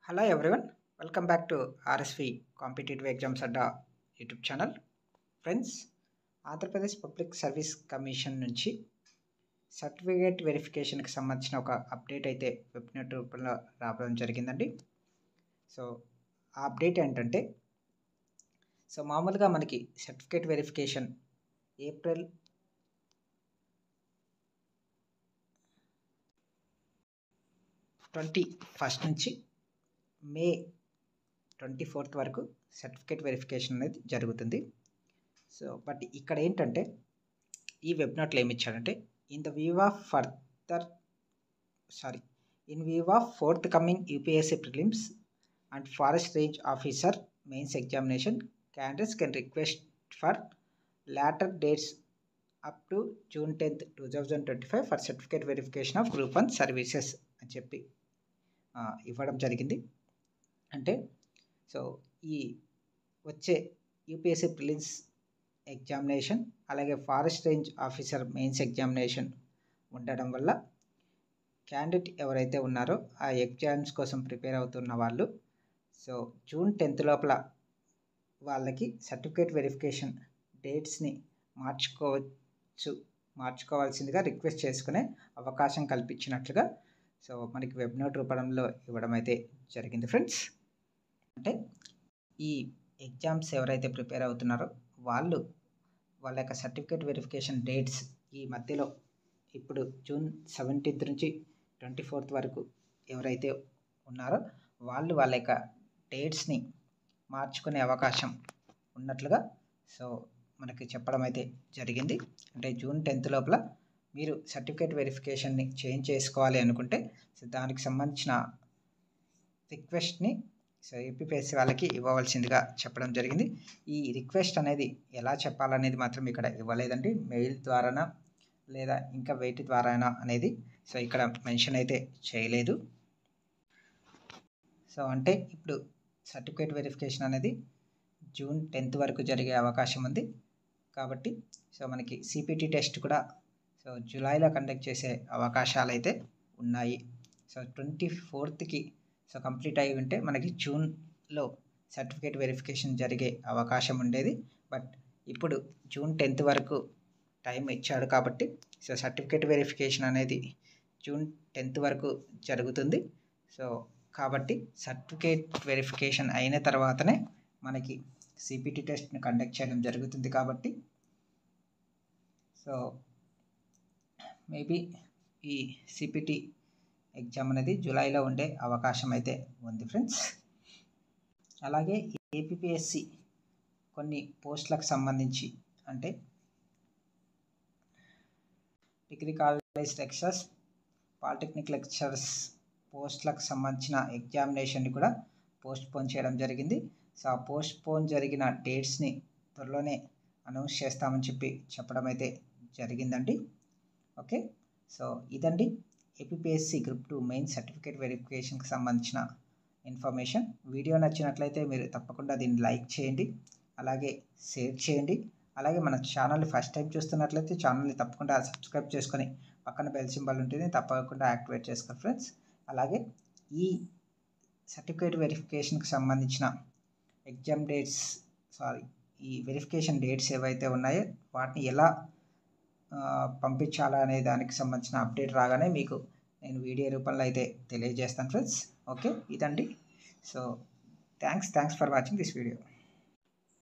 Hello everyone, welcome back to RSV Competitive Exams Adda YouTube channel. Friends, Andhra Pradesh public service commission నుంచి certificate వెరిఫికేషన్కి సంబంధించిన ఒక update అయితే వెబ్నెట్ రూపంలో రావడం జరిగిందండి. సో ఆ అప్డేట్ ఏంటంటే, మామూలుగా మనకి సర్టిఫికేట్ వెరిఫికేషన్ ఏప్రిల్ 21 నుంచి మే 24 వరకు సర్టిఫికేట్ వెరిఫికేషన్ అనేది జరుగుతుంది. బట్ ఇక్కడ ఏంటంటే, ఈ వెబ్నోట్లో ఏమి ఇచ్చాడంటే, in view of fourth coming UPSC prelims and forest range officer mains examination candidates can request for later dates up to June 10th, 2025 for certificate verification of Group 1 services అని చెప్పి ఇవ్వడం జరిగింది. అంటే ఈ వచ్చే యూపీఎస్సీ ప్రిలిమ్స్ ఎగ్జామినేషన్ అలాగే forest range officer mains examination ఉండడం వల్ల క్యాండిడేట్ ఎవరైతే ఉన్నారో ఆ ఎగ్జామ్స్ కోసం ప్రిపేర్ అవుతున్న వాళ్ళు జూన్ 10th లోపల వాళ్ళకి సర్టిఫికేట్ వెరిఫికేషన్ డేట్స్ని మార్చుకోవాల్సిందిగా రిక్వెస్ట్ చేసుకునే అవకాశం కల్పించినట్లుగా మనకి వెబ్నోట్ రూపంలో ఇవ్వడం అయితే జరిగింది. ఫ్రెండ్స్, అంటే ఈ ఎగ్జామ్స్ ఎవరైతే ప్రిపేర్ అవుతున్నారో వాళ్ళ యొక్క సర్టిఫికేట్ వెరిఫికేషన్ డేట్స్ ఈ మధ్యలో ఇప్పుడు జూన్ 17th నుంచి 24th వరకు ఎవరైతే ఉన్నారో వాళ్ళ యొక్క డేట్స్ని మార్చుకునే అవకాశం ఉన్నట్లుగా మనకి చెప్పడం అయితే జరిగింది. అంటే జూన్ 10th లోపల మీరు సర్టిఫికేట్ వెరిఫికేషన్ని చేంజ్ చేసుకోవాలి అనుకుంటే దానికి సంబంధించిన రిక్వెస్ట్ని ఏపీపీఎస్సీ వాళ్ళకి ఇవ్వవలసిందిగా చెప్పడం జరిగింది. ఈ రిక్వెస్ట్ అనేది ఎలా చెప్పాలనేది మాత్రం ఇక్కడ ఇవ్వలేదండి. మెయిల్ ద్వారానా లేదా ఇంకా వేటి ద్వారానా అనేది ఇక్కడ మెన్షన్ అయితే చేయలేదు. అంటే ఇప్పుడు సర్టిఫికేట్ వెరిఫికేషన్ అనేది జూన్ 10th వరకు జరిగే అవకాశం ఉంది. కాబట్టి మనకి సిపిటి టెస్ట్ కూడా జూలైలో కండక్ట్ చేసే అవకాశాలు అయితే ఉన్నాయి. 24th కంప్లీట్ అయి ఉంటే మనకి జూన్లో సర్టిఫికేట్ వెరిఫికేషన్ జరిగే అవకాశం ఉండేది. బట్ ఇప్పుడు జూన్ 10th వరకు టైం ఇచ్చాడు కాబట్టి సర్టిఫికేట్ వెరిఫికేషన్ అనేది జూన్ 10th వరకు జరుగుతుంది. కాబట్టి సర్టిఫికేట్ వెరిఫికేషన్ అయిన తర్వాతనే మనకి సిపిటి టెస్ట్ని కండక్ట్ చేయడం జరుగుతుంది. కాబట్టి మేబీ ఈ సిపిటి ఎగ్జామ్ అనేది జూలైలో ఉండే అవకాశం అయితే ఉంది. ఫ్రెండ్స్, అలాగే ఏపీపీఎస్సీ కొన్ని పోస్టులకు సంబంధించి అంటే degree college lecturers, polytechnic lecturers పోస్టులకు సంబంధించిన ఎగ్జామినేషన్ని కూడా పోస్ట్పోన్ చేయడం జరిగింది. ఆ పోస్ట్పోన్ జరిగిన డేట్స్ని త్వరలోనే అనౌన్స్ చేస్తామని చెప్పడం అయితే జరిగిందండి. ఓకే, ఇదండి ఏపీపీఎస్సీ గ్రూప్ 2 మెయిన్ సర్టిఫికేట్ వెరిఫికేషన్కి సంబంధించిన ఇన్ఫర్మేషన్. వీడియో నచ్చినట్లయితే మీరు తప్పకుండా దీన్ని లైక్ చేయండి, అలాగే షేర్ చేయండి. అలాగే మన ఛానల్ని ఫస్ట్ టైం చూస్తున్నట్లయితే ఛానల్ని తప్పకుండా సబ్స్క్రైబ్ చేసుకొని పక్కన బెల్ సింబల్ ఉంటుంది, తప్పకుండా యాక్టివేట్ చేసుకోండి. ఫ్రెండ్స్, అలాగే ఈ సర్టిఫికేట్ వెరిఫికేషన్కి సంబంధించిన ఎగ్జామ్ డేట్స్ ఈ వెరిఫికేషన్ డేట్స్ ఏవైతే ఉన్నాయో వాటిని ఎలా పంపించాలా అనే దానికి సంబంధించిన అప్డేట్ రాగానే మీకు నేను వీడియో రూపంలో అయితే తెలియజేస్తాను. ఫ్రెండ్స్, ఓకే, ఇదండి. Thanks for watching this video.